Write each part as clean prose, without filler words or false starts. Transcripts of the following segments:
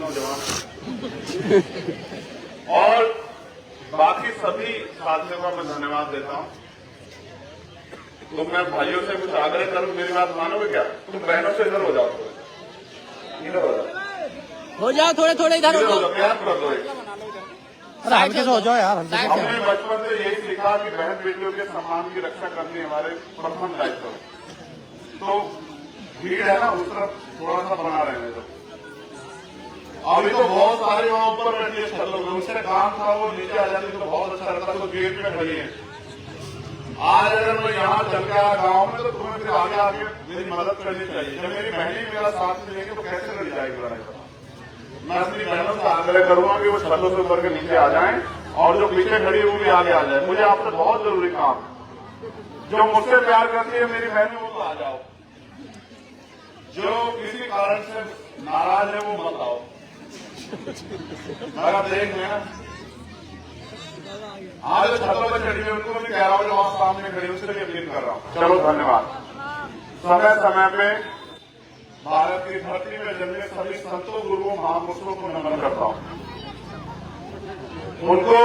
नौजवान और बाकी सभी साथियों का मैं धन्यवाद देता हूं। तो मैं भाइयों से कुछ आग्रह करूं, मेरी बात मानोगे क्या? तुम बहनों से इधर हो जाओ, इधर हो जाओ, थोड़े थोड़े इधर हो जाओ, प्यार कर दो। अरे हल्के से हो जाओ यार। हमने बचपन से यही सीखा कि बहन बेटियों के सम्मान की रक्षा करनी हमारे प्रथम दायित्व है। तो भीड़ है ना, उस तरफ थोड़ा सा बना रहने दो। अभी तो बहुत सारे वहां ऊपर बैठे लोग, उनसे काम था वो नीचे आ जाती तो बहुत अच्छा लगता, तो गेट में खड़ी है। आज अगर मैं यहाँ चल के आया गाँव में तो तुम्हें फिर आगे आके मेरी मदद करनी चाहिए। जब मेरी बहनें मेरा साथ मिलेंगे तो कैसे लड़ जाएगी लड़ाई? मैं अपनी बहनों से आग्रह करूंगा कि वो छतों से ऊपर के नीचे आ जाएं और जो पीछे खड़ी है वो भी आगे आ जाए। मुझे आपसे बहुत जरूरी काम, जो मुझसे प्यार करती है मेरी बहनें वो तो आ जाओ, जो किसी कारण से नाराज है वो मत आओ। मेरा देख लेना आज छतों पर चढ़ी हुई उनको भी कह रहा हूँ, जो वहां सामने खड़ी उससे भी अपील कर रहा हूँ। चलो धन्यवाद। समय समय पे भारत की धरती में जन्मे सभी संतों, गुरुओं, महापुरुषों को नमन करता हूँ। उनको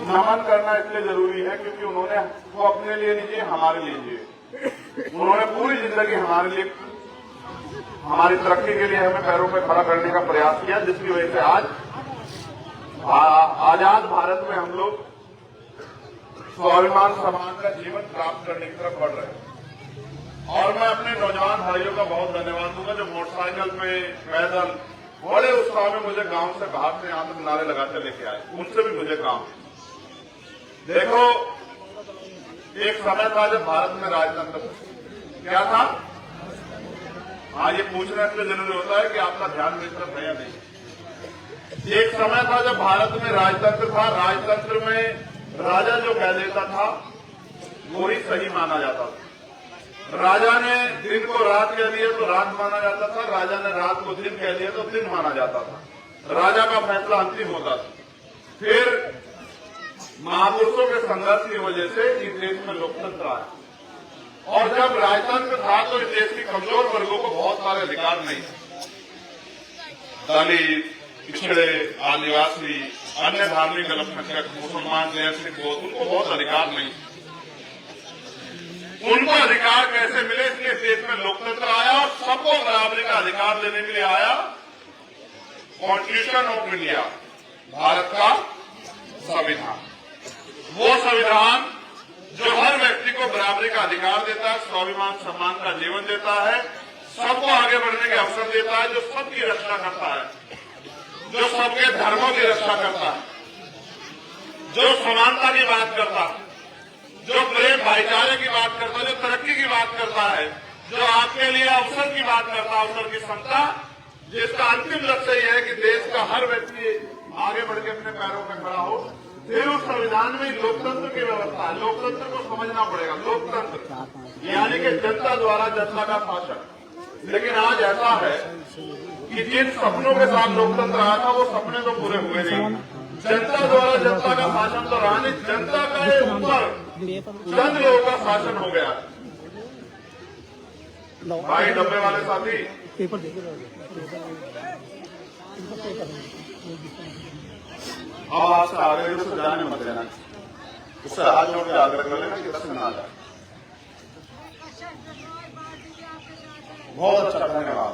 नमन करना इसलिए जरूरी है क्योंकि उन्होंने वो अपने लिए नहीं जिए, हमारे लिए जिए। उन्होंने पूरी जिंदगी हमारे लिए, हमारी तरक्की के लिए हमें पैरों पर खड़ा करने का प्रयास किया, जिसकी वजह से आज आजाद भारत में हम लोग स्वाभिमान सम्मान का जीवन प्राप्त करने की तरफ बढ़ रहे हैं। और मैं अपने नौजवान भाइयों का बहुत धन्यवाद दूंगा जो मोटरसाइकिल में, पैदल बड़े उत्साह में मुझे गांव से बाहर से यहां तक नारे लगाते लेके आए। उनसे भी मुझे काम। देखो, एक समय था जब भारत में राजतंत्र क्या था। हाँ, ये पूछना इसलिए जरूरी होता है कि आपका ध्यान मेरी तरफ है या नहीं। एक समय था जब भारत में राजतंत्र था। राजतंत्र में राजा जो कह देता था वो ही सही माना जाता था। राजा ने दिन को रात कह दिया तो रात माना जाता था, राजा ने रात को दिन कह दिया तो दिन माना जाता था। राजा का फैसला अंतिम होता था। फिर महापुरुषों के संघर्ष की वजह से इस देश में लोकतंत्र आया। और जब राजतंत्र था तो इस देश के कमजोर वर्गों को बहुत सारे अधिकार नहीं थे। दलित, पिछड़े, आदिवासी, अन्य धार्मिक अल्पसंख्यक, मुसलमान, जैन, सिख, बौद्ध, उनको बहुत अधिकार नहीं। उनको अधिकार कैसे मिले, इसलिए देश में लोकतंत्र आया और सबको बराबरी का अधिकार देने के लिए आया कॉन्स्टिट्यूशन ऑफ इंडिया, भारत का संविधान। वो संविधान जो हर व्यक्ति को बराबरी का अधिकार देता है, स्वाभिमान सम्मान का जीवन देता है, सबको आगे बढ़ने के अवसर देता है, जो सबकी रक्षा करता है, जो सबके धर्मों की रक्षा करता है, जो समानता की बात करता है, जो प्रेम भाईचारे की बात करता है, जो तरक्की की बात करता है, जो आपके लिए अवसर की बात करता है, अवसर की क्षमता, जिसका अंतिम लक्ष्य यह है कि देश का हर व्यक्ति आगे बढ़ के अपने पैरों पर खड़ा हो। फिर उस संविधान में लोकतंत्र की व्यवस्था है। लोकतंत्र को समझना पड़ेगा। लोकतंत्र यानी कि जनता द्वारा जनता का शासन। लेकिन आज ऐसा है कि जिन सपनों के साथ लोकतंत्र आया था वो सपने तो पूरे हुए नहीं। जनता द्वारा जनता का शासन तो रहा नहीं, जनता का ऊपर चंद लोगों का शासन हो गया। भाई डब्बे वाले साथी, अब आपसे आगे उससे जाने मत देना, उससे हाथ जोड़ के आग्रह कर लेना कि दर्शन आ जाए। बहुत अच्छा, धन्यवाद।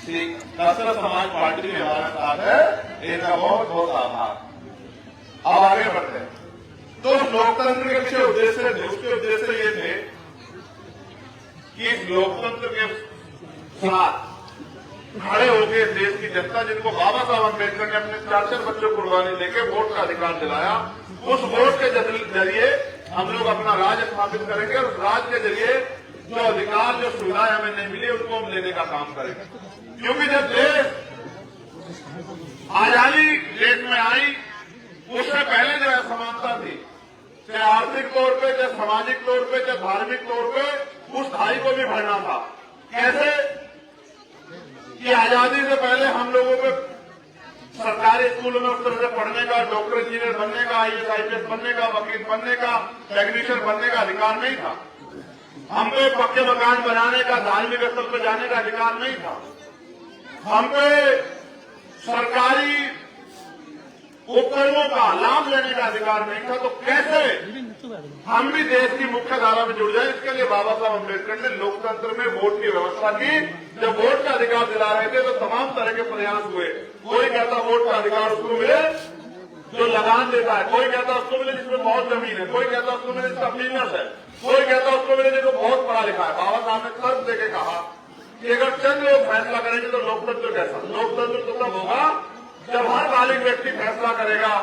ठीक, कसरत समाज पार्टी भी हमारे साथ है, इनका बहुत बहुत आभार। अब आगे बढ़ते हैं। तो लोकतंत्र के पीछे उद्देश्य थे, उसके उद्देश्य ये थे कि लोकतंत्र के साथ खड़े होकर देश की जनता, जिनको बाबा साहब अम्बेडकर ने अपने 4 बच्चों को कुर्बानी देकर वोट का अधिकार दिलाया, उस वोट के जरिए हम लोग अपना राज स्थापित करेंगे और राज के जरिए जो अधिकार, जो सुविधाएं हमें नहीं मिली उनको हम लेने का काम करेंगे। क्योंकि जब देश आजादी देश में आई, उससे पहले जो असमानता थी, चाहे आर्थिक तौर पे, चाहे सामाजिक तौर पे, चाहे धार्मिक तौर पे, उस खाई को भी भरना था। कैसे कि आजादी से पहले हम लोगों को सरकारी स्कूलों में उस तरह से पढ़ने का, डॉक्टर इंजीनियर बनने का, IAS IPS बनने का, वकील बनने का, टेक्नीशियन बनने का अधिकार नहीं था। हम पे पक्के मकान बनाने का, धार्मिक स्थल पर जाने का अधिकार नहीं था। हम पे सरकारी उपकरणों का लाभ लेने का अधिकार नहीं था, तो कैसे हम भी देश की मुख्य धारा में जुड़ जाए? इसके लिए बाबा साहब अम्बेडकर ने लोकतंत्र में वोट की व्यवस्था की। जब वोट का अधिकार दिला रहे थे तो तमाम तरह के प्रयास हुए। कोई कहता वोट का अधिकार उसको मिले जो लगान देता है, कोई कहता उसको मिले जिसमें बहुत जमीन है, कोई कहता उसको मिले जिसका बिजनेस है, कोई कहता उसको मिले जिसको बहुत पढ़ा लिखा है। बाबा साहब ने तर्क देके कहा कि अगर चंद लोग फैसला करेंगे तो लोकतंत्र कैसा? लोकतंत्र तो तब होगा जब हर बालिग व्यक्ति फैसला करेगा।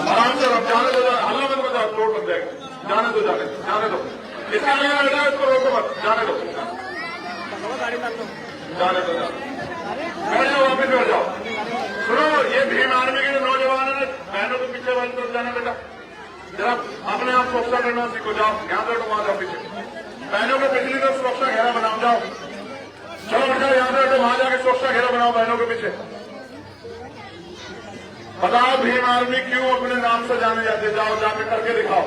आराम से जाने दो, हल्ला मत बजाओ, चोट लग जाएगी। जाने दो, जाने दो। इसका लगा बेटा, इसको रोको मत, जाने दो, जाने दो। बैठ जाओ, वापिस बैठ जाओ। सुनो, ये भीम आर्मी के नौजवानों ने बहनों को पीछे वाली तरफ जाने बेटा, जरा अपने आप सुरक्षा करना सीखो। जाओ, यहाँ बैठो, वहां जाओ पीछे। बहनों के पिछली तरफ सुरक्षा घेरा बनाओ, जाओ। चलो बेटा, यहाँ बैठो, वहां जाके सुरक्षा घेरा बनाओ बहनों के पीछे। बताओ भीम आर्मी क्यों अपने नाम से जाने जाते? जाओ, जाके करके दिखाओ।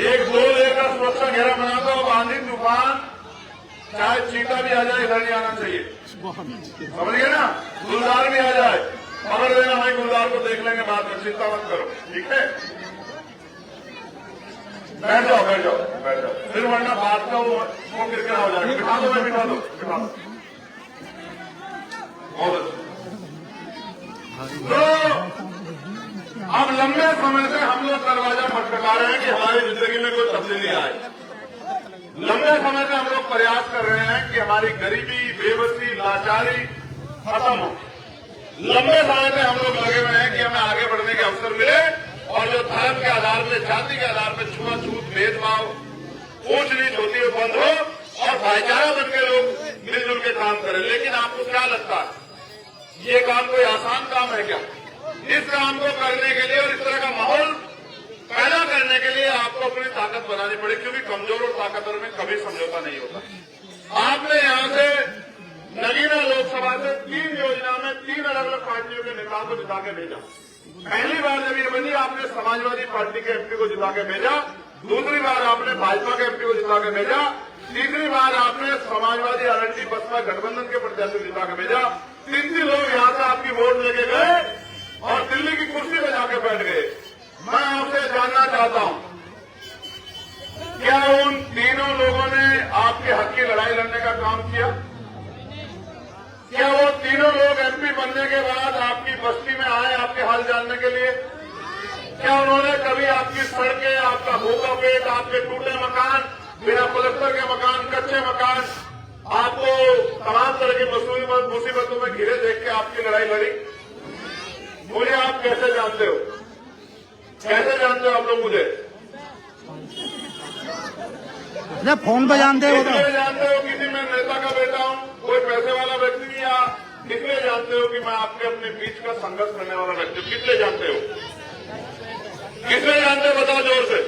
एक दो लेकर सुरक्षा घेरा बनाता हो, आंधी तूफान चाहे चीता भी आ जाए, इधर नहीं आना चाहिए। समझ गए ना? गुलदार भी आ जाए, पकड़ देना, भाई गुलदार को देख लेंगे बाद में, चिंता मत करो, ठीक है? बैठ जाओ, बैठ जाओ, बैठ जाओ। फिर वरना बात का वो किरकिरा हो जाएगा। बिठा दो, मैं बिठा दो, बिठा दो। तो अब लंबे समय से हम लोग दरवाजा खटखटा रहे हैं कि हमारी जिंदगी में कोई तब्दीली आए। लंबे समय से हम लोग प्रयास कर रहे हैं कि हमारी गरीबी, बेबसी, लाचारी खत्म हो। लंबे समय से हम लोग लगे हुए हैं कि हमें आगे बढ़ने के अवसर मिले और जो धर्म के आधार पर, जाति के आधार पर छुआछूत, भेदभाव, ऊंच नीच होती है बंद हो और भाईचारा बन के लोग मिलजुल के काम करें। लेकिन आपको क्या लगता है ये काम कोई आसान काम है क्या? इस काम को करने के लिए और इस तरह का माहौल पैदा करने के लिए आपको अपनी ताकत बनानी पड़ेगी, क्योंकि कमजोर और ताकतवर में कभी समझौता नहीं होता। आपने यहां से नगीना लोकसभा से 3 योजना में 3 अलग अलग पार्टियों के नेताओं को जिता के भेजा। पहली बार जब ये बनी आपने समाजवादी पार्टी के एमपी को जिता के भेजा, दूसरी बार आपने भाजपा के एमपी को जिता के भेजा, तीसरी बार आपने समाजवादी आरएलडी बसपा गठबंधन के प्रत्याशी को जिता के भेजा। 3 लोग यहां से आपकी वोट लेके गए और दिल्ली की कुर्सी पे जाके बैठ गए। मैं आपसे जानना चाहता हूं, क्या उन तीनों लोगों ने आपके हक की लड़ाई लड़ने का काम किया? क्या वो तीनों लोग एमपी बनने के बाद आपकी बस्ती में आए आपके हाल जानने के लिए? क्या उन्होंने कभी आपकी सड़कें, आपका भूखा पेट, आपके टूटे मकान, बिना पलस्तर के मकान, कच्चे मकान, आपको तमाम तरह की मुसीबतों में घिरे देख के आपकी लड़ाई लड़ी? मुझे आप कैसे जानते हो? कैसे जानते हो आप लोग मुझे? फोन पे जानते हो? इसलिए जानते हो किसी मैं नेता का बेटा हूं, कोई पैसे वाला व्यक्ति, या इसलिए जानते हो कि मैं आपके अपने बीच का संघर्ष करने वाला व्यक्ति हूं? किसलिए जानते हो? किसलिए जानते हो बताओ जोर से।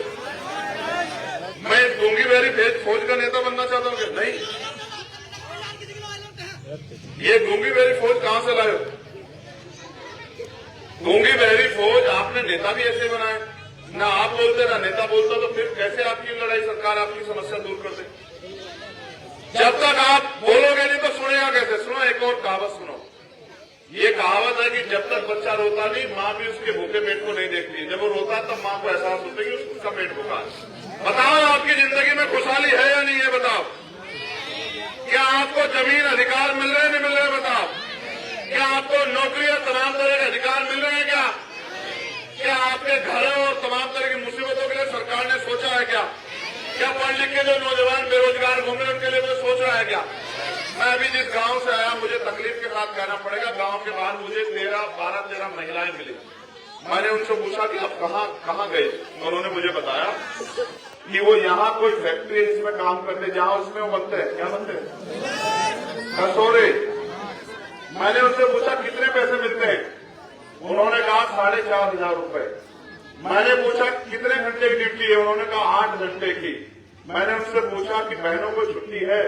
मैं गूंगी बहरी फौज का नेता बनना चाहता हूं क्या? नहीं। ये गूंगी बहरी फौज कहां से लाए हो? गूंगी बहरी फौज आपने नेता भी ऐसे बनाए, ना आप बोलते ना नेता बोलता, तो फिर कैसे आपकी लड़ाई सरकार आपकी समस्या दूर कर दे? जब तक आप बोलोगे नहीं तो सुनेगा कैसे? सुनो, एक और कहावत सुनो। ये कहावत है कि जब तक बच्चा रोता नहीं, माँ भी उसके भूखे पेट को नहीं देखती है। जब वो रोता है तब माँ को एहसास होता है कि उसका पेट भूखा है। बताओ आपकी जिंदगी में खुशहाली है या नहीं है? बताओ। क्या आपको जमीन अधिकार मिल रहे नहीं मिल रहे? बताओ। क्या आपको नौकरी और तमाम तरह के अधिकार मिल रहे हैं क्या? क्या आपके घरों और तमाम तरह की मुसीबतों के लिए सरकार ने सोचा है क्या? क्या पढ़ लिख के जो नौजवान बेरोजगार घूम रहे उनके लिए कोई सोच रहा है क्या? मैं अभी जिस गांव से आया, मुझे तकलीफ के साथ कहना पड़ेगा, गांव के बाहर मुझे 12-13 महिलाएं मिली। मैंने उनसे पूछा कि आप कहाँ गए? उन्होंने मुझे बताया कि वो यहाँ कोई फैक्ट्री है जिसमें काम करते, जहाँ उसमें वो बनते हैं, क्या बनते हैं? कसौरे। मैंने उनसे पूछा कितने पैसे मिलते हैं? उन्होंने कहा 4,500 रुपए। मैंने पूछा कितने घंटे की ड्यूटी है? उन्होंने कहा 8 घंटे की। मैंने उनसे पूछा कि बहनों को छुट्टी है?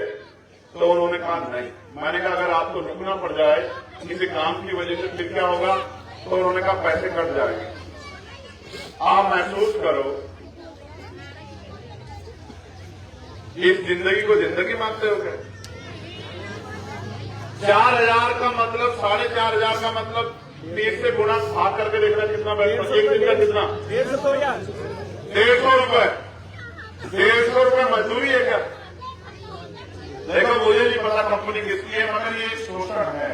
तो उन्होंने कहा नहीं। मैंने कहा अगर आपको रुकना पड़ जाए किसी काम की वजह से फिर क्या होगा? तो उन्होंने कहा पैसे कट जाएंगे। आप महसूस करो इस जिंदगी को जिंदगी मानते हो क्या? 4,000 का मतलब 4,500 का मतलब 30 से गुणा भाग करके देखना कितना बैठता है। एक दिन का कितना? 150 रुपए। 150 रुपए मजदूरी है क्या? देखो मुझे नहीं पता कंपनी किसकी है, मगर ये शोषण है।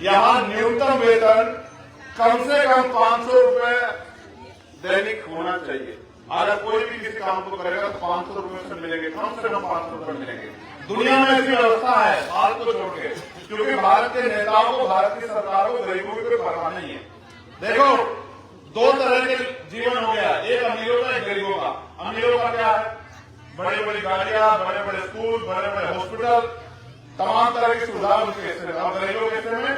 यहाँ न्यूनतम वेतन कम से कम 500 रुपए दैनिक होना चाहिए। अगर कोई भी किसी काम को करेगा तो 500 रुपए से मिलेंगे, कम से कम 500 रुपए मिलेंगे। दुनिया में ऐसी व्यवस्था है भारत को छोड़ के, क्योंकि भारत के नेताओं को, भारत की सरकार को गरीबों की कोई परवाह नहीं है। देखो 2 तरह के जीवन हो गया, एक अमीरों का, एक गरीबों का। अमीरों का क्या है? बड़ी बड़ी गाड़ियां, बड़े बड़े स्कूल, बड़े बड़े हॉस्पिटल, तमाम तरह की सुविधा उनके हिस्से में। और गरीबों के हिस्से में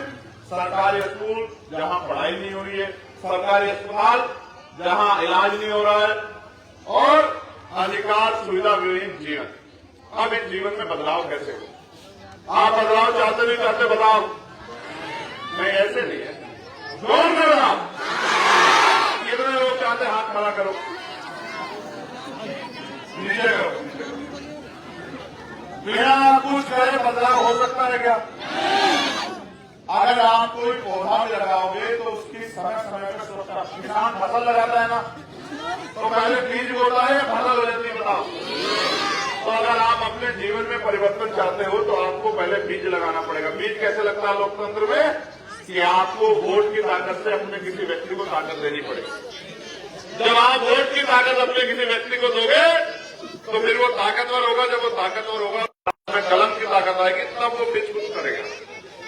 सरकारी स्कूल जहां पढ़ाई नहीं हो रही है, सरकारी अस्पताल जहां इलाज नहीं हो रहा है, और अधिकार सुविधा विहीन जीवन। अब इस जीवन में बदलाव कैसे हो? आप बदलाव चाहते नहीं चाहते? बदलाव नहीं, ऐसे नहीं है, जोर में बदलाव। कितने लोग चाहते? हाथ खड़ा करो, नीचे करो। बिना कुछ करे बदलाव हो सकता है क्या? अगर आप कोई पौधा भी लगाओगे तो उसकी समय समय पर सुरक्षा। किसान फसल लगाता है ना, तो पहले बीज बोता है या फसल हो जाती है? बताओ। तो अगर आप अपने जीवन में परिवर्तन चाहते हो तो आपको पहले बीज लगाना पड़ेगा। बीज कैसे लगता है लोकतंत्र में? कि आपको वोट की ताकत से अपने किसी व्यक्ति को ताकत देनी पड़ेगी। जब आप वोट की ताकत अपने किसी व्यक्ति को दोगे तो फिर वो ताकतवर होगा। जब वो ताकतवर होगा, कलम की ताकत आएगी, तब वो बीज कुछ करेगा।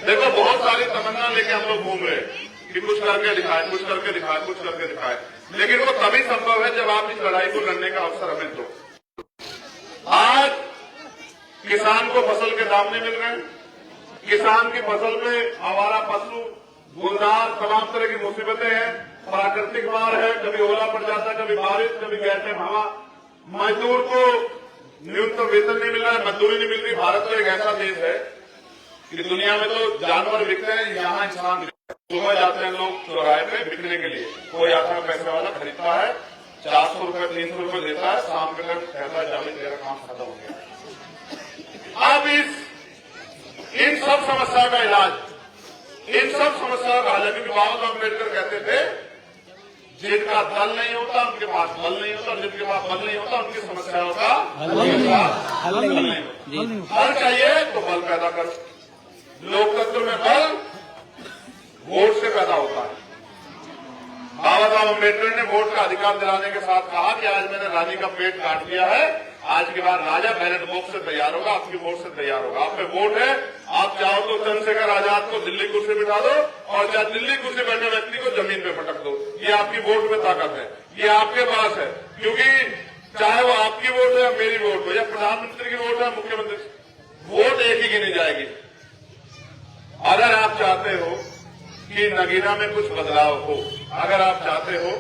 देखो बहुत सारी तमन्ना लेके हम लोग घूम रहे हैं कि कुछ करके दिखाए, कुछ करके दिखाए, कुछ करके दिखाए, लेकिन वो तभी संभव है जब आप इस लड़ाई को लड़ने का अवसर हमें दो। आज किसान को फसल के दाम नहीं मिल रहे हैं, किसान की फसल में आवारा पशु, गुलदार, तमाम तरह की मुसीबतें हैं, प्राकृतिक मार है, कभी ओला पड़ जाता है, कभी बारिश, कभी गैर हवा। मजदूर को न्यूनतम वेतन नहीं मिल रहा है, मजदूरी नहीं मिल रही। भारत तो एक ऐसा देश है कि दुनिया में तो जानवर बिकते हैं, यहाँ इंसान सुबह जाते हैं लोग चौराहे पे बिकने के लिए। कोई आता है पैसे वाला, खरीदता है, 400 रुपए 300 रुपए देता है, शाम के टाइम कहता है जावे तेरा काम खत्म हो गया। अब इन सब समस्याओं का इलाज, इन सब समस्याओं का हल, क्योंकि बाबा साहब अम्बेडकर कहते थे जिनका दल नहीं होता उनके पास बल नहीं होता, और जिनके पास बल नहीं होता उनकी समस्याओं का हल नहीं होता। हल चाहिए तो बल पैदा करो। लोकतंत्र में बल वोट से पैदा होता है। बाबा साहब अम्बेडकर ने वोट का अधिकार दिलाने के साथ कहा कि आज मैंने रानी का पेट काट दिया है, आज के बाद राजा बैलेट बॉक्स से तैयार होगा, आपकी वोट से तैयार होगा। आप पे वोट है, आप चाहो तो चंद्रशेखर आजाद को दिल्ली कुर्सी बिठा दो, और चाहे दिल्ली कुर्सी बैठे व्यक्ति को जमीन पे पटक दो। ये आपकी वोट में ताकत है, ये आपके पास है। क्योंकि चाहे वो आपकी वोट हो या मेरी वोट हो या प्रधानमंत्री की वोट है, मुख्यमंत्री, वोट एक ही गिनी जाएगी। अगर आप चाहते हो कि नगीना में कुछ बदलाव हो, अगर आप चाहते हो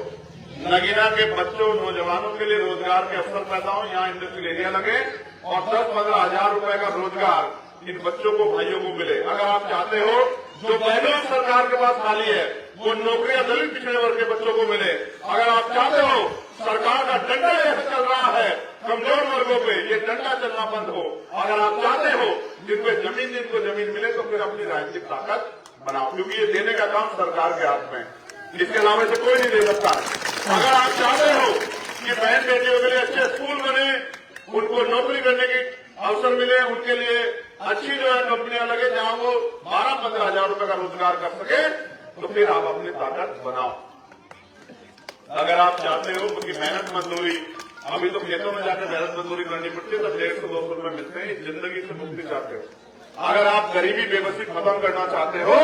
नगीना के बच्चों, नौजवानों के लिए रोजगार के अवसर पैदा हो, यहाँ इंडस्ट्रियल एरिया लगे और 10-15 हजार रुपए का रोजगार इन बच्चों को, भाइयों को मिले। अगर आप चाहते हो जो पहले सरकार के पास खाली है वो नौकरियां दलित पिछड़े वर्ग के बच्चों को मिले। अगर आप चाहते हो सरकार का डंडा ऐसा चल रहा है कमजोर वर्गों पे, ये डंडा चलना बंद हो। अगर आप चाहते हो जिनको जमीन मिले तो फिर अपनी राजनीतिक ताकत बनाओ, क्योंकि ये देने का काम सरकार के हाथ में, इसके अलावा से कोई नहीं दे सकता। अगर आप चाहते हो कि बहन बेटियों के लिए अच्छे स्कूल बने, उनको नौकरी करने की अवसर मिले, उनके लिए अच्छी जो है कंपनियां लगे जहां वो 12-15 हजार रुपए का रोजगार कर सके, तो फिर आप अपनी ताकत बनाओ। अगर आप चाहते हो कि मेहनत मजदूरी, अभी तो खेतों में जाकर मेहनत मजदूरी करनी पड़ती है, तब 150-200 रुपए मिलते हैं, जिंदगी से मुक्ति चाहते हो, अगर आप गरीबी बेबसी खत्म करना चाहते हो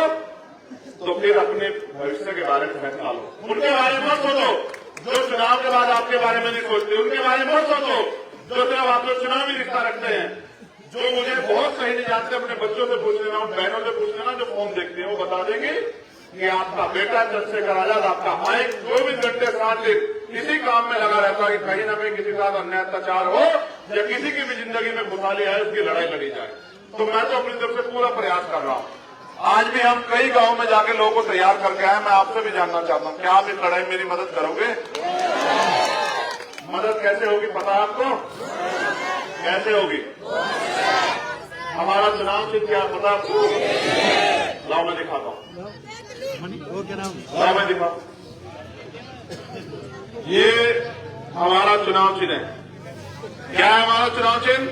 तो फिर अपने भविष्य के बारे में फैसला लो। उनके बारे में मत सोचो जो चुनाव के बाद आपके बारे में नहीं सोचते, उनके बारे में मत सोचो जो सिर्फ आप लोग चुनावी रिश्ता रखते हैं। जो मुझे बहुत सही नहीं जानते, अपने बच्चों से पूछ लेना, उन बहनों से पूछ लेना जो फोन देखते हैं, वो बता देंगे कि आपका बेटा चंद्रशेखर आजाद, आपका भाई 24 घंटे 7 दिन इसी काम में लगा रहता है कि कहीं न कहीं किसी के साथ अन्याय अत्याचार हो या किसी की भी जिंदगी में खुशहाली आए, उसकी लड़ाई लड़ी जाए। तो मैं तो अपनी तरफ से पूरा प्रयास कर रहा हूं। आज भी हम कई गांव में जाके लोगों को तैयार करके आए। मैं आपसे भी जानना चाहता हूं, क्या आप इस लड़ाई में मेरी मदद करोगे? मदद कैसे होगी पता है आपको? कैसे होगी? हमारा चुनाव चिन्ह क्या पता आपको? लाओ मैं दिखाता हूँ, वो क्या नाम? लाओ मैं दिखाता हूँ। ये हमारा चुनाव चिन्ह है। क्या है हमारा चुनाव चिन्ह?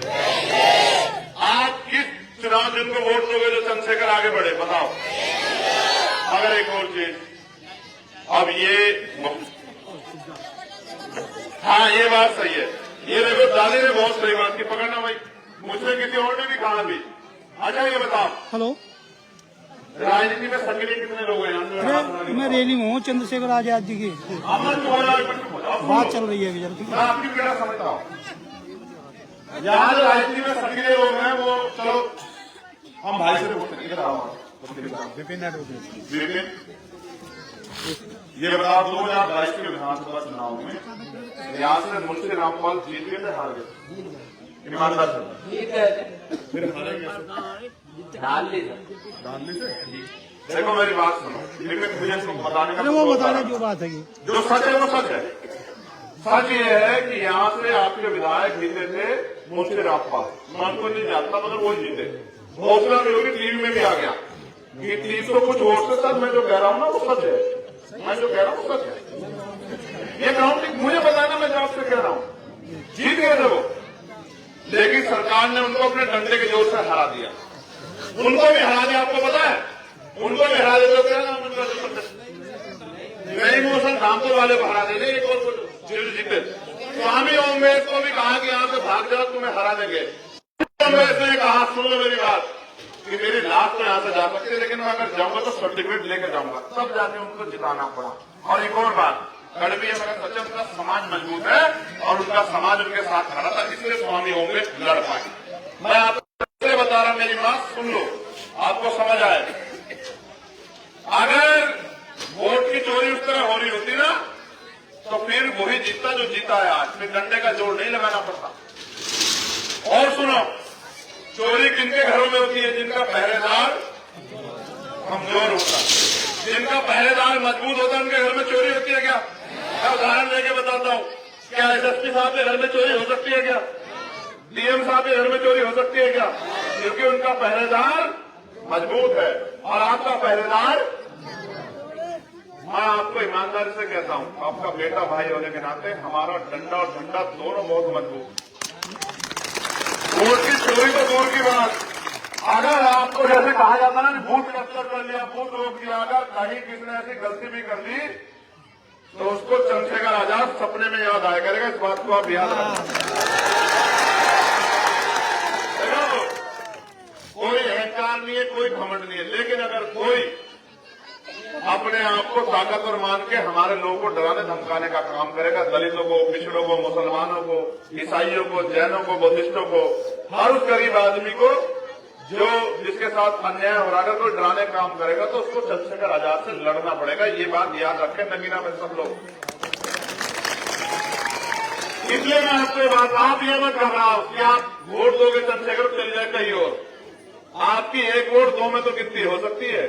आप किस चुनाव चिन्ह को वोट दोगे जो चंद्रशेखर आगे बढ़े? बताओ। अगर एक और चीज, अब ये, हाँ ये बात सही है, ये देखो दादी ने बहुत सही बात की, पकड़ना भाई, मुझसे किसी और ने भी कहा भी। अच्छा ये बताओ, हेलो, राजनीति में सक्रिय कितने लोग हैं? अरे मैं रैली में हूँ चंद्रशेखर आजाद जी की बात चल रही है अभी जरा। मैं आपकी पीड़ा समझता हूँ। यहाँ जो राजनीति में सक्रिय लोग हैं वो, चलो हम भाई से पूछते हैं, विपिन ये बताओ 2022 के विधानसभा चुनाव में यहाँ से मुंशी रामपाल जीत गए थे, हार गए? ईमानदार से फिर हारेंगे डालने से। देखो मेरी बात सुनो, विपिन मुझे बताने का, वो बताने जो बात है जो सच है वो सच है। सच ये है कि यहाँ से आपके विधायक जीते थे मुंशी रामपाल, मैं उनको नहीं जानता मगर वो जीते। घोषणा भी होगी, टीवी में भी आ गया कि 300 कुछ वोट से सच, मैं जो कह रहा हूँ ना वो सच है, मैं जो कह रहा हूँ वो सच है। ये काउंटिंग मुझे बताना, मैं जो आपसे कह रहा हूँ, जीत गए थे वो, लेकिन सरकार ने उनको अपने डंडे के जोर से हरा दिया। उनको भी हरा दिया, आपको पता है, उनको भी हरा देते नई मोशन रामपुर वाले को हरा देंगे, एक और जीते। स्वामी ओमेश को भी कहा कि यहाँ से भाग जाओ, तुम्हें हरा देंगे। ओमेश ने कहा, सुन लो मेरी बात, कि मेरी लाश तो यहाँ से जा सकती है, लेकिन मैं अगर जाऊंगा तो सर्टिफिकेट लेकर जाऊंगा, तब जाके उनको जिताना पड़ा। और एक और बात, कड़वी मगर सच उनका समाज मजबूत है और उनका समाज उनके साथ खड़ा था, इसलिए स्वामी ओमेश लड़ पाए। मैं आपसे बता रहा, मेरी बात सुन लो, आपको समझ आए। अगर वोट की चोरी उस तरह हो रही होती ना, तो फिर वही जीतता जो जीता है आज, फिर डंडे का जोर नहीं लगाना पड़ता। और सुनो, चोरी किनके घरों में होती है? जिनका पहरेदार कमजोर होता है, जिनका पहरेदार मजबूत होता है, उनके घर में चोरी होती है क्या? मैं उदाहरण देके बताता हूँ। क्या एसएसपी साहब के घर में चोरी हो सकती है क्या? डीएम साहब के घर में चोरी हो सकती है क्या? क्योंकि उनका पहरेदार मजबूत है। और आपका पहरेदार, मैं आपको ईमानदारी से कहता हूँ, आपका बेटा भाई होने के नाते हमारा डंडा और झंडा दोनों बहुत मजबूत। वोट की चोरी तो दूर की बात, अगर आपको जैसे कहा जाता ना बूथ कैप्चर कर लिया, बूथ रोक दिया, अगर कहीं किसी ने ऐसी गलती भी कर ली तो उसको चंद्रशेखर आजाद सपने में याद आया करेगा। इस बात को आप याद रखना। कोई अहंकार नहीं है, कोई घमंड नहीं है, लेकिन अगर कोई अपने आप को ताकतवर मान के हमारे लोगों को डराने धमकाने का काम करेगा, दलितों को, पिछड़ों को, मुसलमानों को, ईसाइयों को, जैनों को, बुद्धिस्टों को, हर उस गरीब आदमी को जो जिसके साथ अन्याय हो रहा है, अगर कोई डराने का काम करेगा तो उसको चंद्रशेखर आजाद से लड़ना पड़ेगा। ये बात याद रखें नगीना में सब लोग। इसलिए मैं आपको ये बात, आप ये मत घबराओ कि आप वोट दोगे चंद्रशेखर चल जाए कहीं और। आपकी एक वोट 2 में तो कितनी हो सकती है,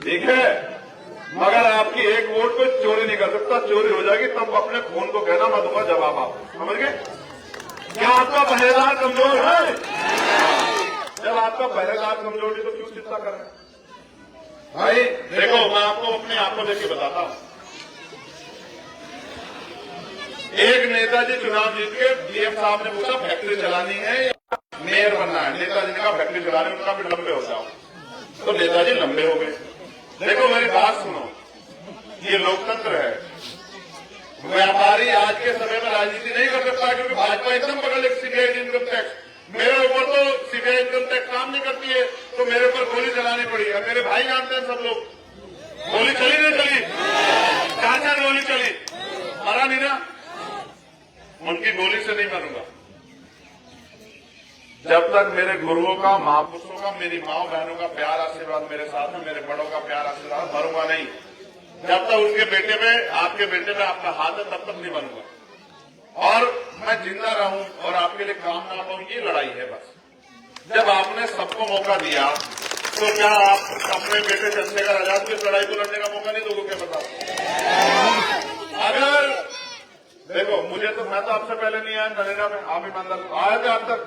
ठीक है, मगर आपकी एक वोट को चोरी नहीं कर सकता। चोरी हो जाएगी तब अपने खून को कहना, मैं दूंगा जवाब। आप समझ गए? क्या आपका पहरेदार कमजोर है? जब आपका पहरेदार कमजोर है तो क्यों चिंता कर रहे हैं भाई? देखो मैं आपको अपने आप को लेके बताता हूं। एक नेताजी चुनाव जीत के डीएम साहब ने पूछा फैक्ट्री चलानी है या मेयर बनना है? नेताजी ने कहा फैक्ट्री चलानी, उनका भी लंबे हो जाओ, तो नेताजी लंबे हो गए। देखो मेरी बात सुनो, ये लोकतंत्र है। व्यापारी आज के समय में राजनीति नहीं कर सकता क्योंकि भाजपा एकदम बगल एक सीबीआई इनकम टैक्स, मेरे ऊपर तो सीबीआई इनकम टैक्स काम नहीं करती है तो मेरे ऊपर गोली चलानी पड़ी। अब मेरे भाई जानते हैं सब लोग, गोली चली नहीं चली, चाचा गोली चली, मरा नहीं ना, उनकी गोली से नहीं मरूंगा। जब तक मेरे गुरुओं का, महापुरुषों का, मेरी माओ बहनों का प्यार आशीर्वाद मेरे साथ है, मेरे बड़ों का प्यार आशीर्वाद, मरूंगा नहीं। जब तक उनके बेटे में, आपके बेटे में आपका हाथ है, तब तक नहीं बनूंगा। और मैं जिंदा रहूं और आपके लिए काम ना पाऊं, ये लड़ाई है बस। जब आपने सबको मौका दिया तो क्या आप अपने बेटे चंद्रशेखर आजाद को इस लड़ाई को लड़ने का मौका नहीं दोगे? क्या बताओ? अगर देखो मुझे तो, मैं तो आपसे पहले नहीं आया नरेगा में, आप ईमानदार आए थे आप तक।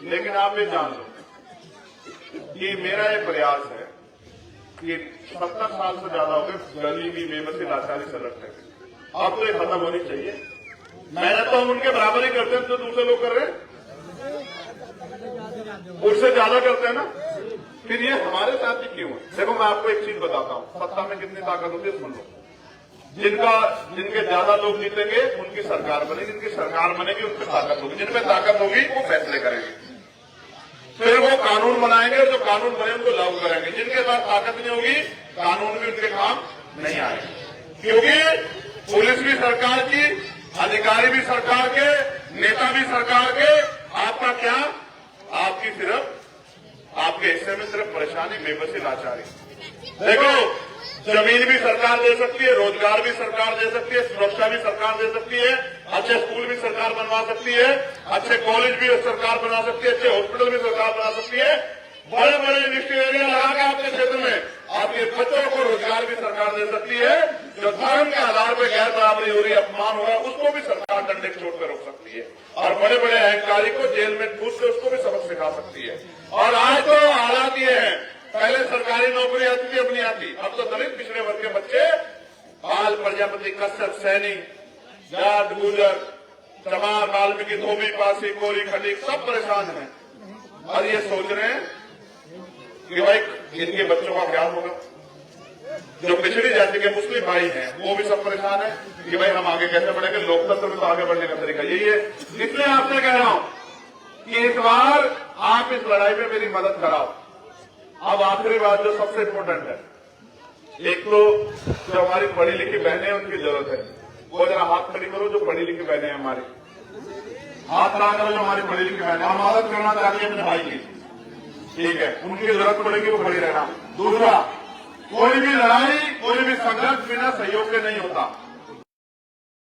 लेकिन आप ये जान लो कि मेरा ये प्रयास है कि 70 साल से ज्यादा हो गए गरीबी, बेबसी, लाचारी से लड़ते हैं। अब तो ये खत्म होनी चाहिए। मेहनत तो हम उनके बराबर ही करते हैं जो दूसरे लोग कर रहे हैं, उससे ज्यादा करते हैं ना। फिर ये हमारे साथ ही क्यों है? देखो मैं आपको एक चीज बताता हूँ, सत्ता में कितनी ताकत होती है सुन लो। जिनके ज्यादा लोग जीतेंगे उनकी सरकार बनेगी, जिनकी सरकार बनेगी उनकी ताकत होगी, जिनमें ताकत होगी वो फैसले करेंगे, फिर वो कानून बनाएंगे, जो कानून बने उनको लागू करेंगे। जिनके पास ताकत नहीं होगी कानून भी उनके काम नहीं आएंगे, क्योंकि पुलिस भी सरकार की, अधिकारी भी सरकार के, नेता भी सरकार के। आपका क्या? आपकी सिर्फ आपके हिस्से में सिर्फ परेशानी, बेबसी, लाचारी। देखो जमीन भी सरकार दे सकती है, रोजगार भी सरकार दे सकती है, सुरक्षा भी सरकार दे सकती है, अच्छे स्कूल भी सरकार बनवा सकती है, अच्छे कॉलेज भी सरकार बना सकती है, अच्छे हॉस्पिटल भी सरकार बना सकती है, बड़े बड़े इंडस्ट्रियल एरिया लगा के आपके क्षेत्र में आपके बच्चों को रोजगार भी सरकार दे सकती है। जो धर्म के आधार पर गैर बराबरी हो रही है, अपमान हो रहा है, उसको भी सरकार डंडे की चोट पर रोक सकती है, और बड़े बड़े अहंकारी को जेल में ठूस के उसको भी सबक सिखा सकती है। और आज तो हालात ये है, पहले सरकारी नौकरी आती थी, अब नहीं आती। अब तो दलित पिछड़े वर्ग के बच्चे बाल, प्रजापति, कश्यप, सैनी, जाट, गुजर, चमार, वाल्मीकि, धोबी, पासी, कोरी, खटीक सब परेशान हैं, और ये सोच रहे हैं कि भाई इनके बच्चों का क्या होगा। जो पिछड़ी जाति के मुस्लिम भाई हैं वो भी सब परेशान है कि भाई हम आगे कैसे बढ़ेंगे। लोकतंत्र में तो आगे बढ़ने का तरीका यही है। इसलिए आपसे कह रहा हूं कि इस बार आप इस लड़ाई में मेरी मदद कराओ। अब आखिरी बात जो सबसे इम्पोर्टेंट है, एक तो जो हमारी पढ़ी लिखी बहनें हैं उनकी जरूरत है, वो जरा हाथ खड़ी करो। जो पढ़ी लिखी बहनें हैं हमारी, हाथ खड़ा करो। जो हमारी पढ़ी लिखी बहनें हम मदद करना चाहती है अपने भाई की, ठीक है, उनकी जरूरत पड़ेगी वो खड़ी रहना। दूसरा, कोई भी लड़ाई, कोई भी संघर्ष बिना सहयोग के नहीं होता।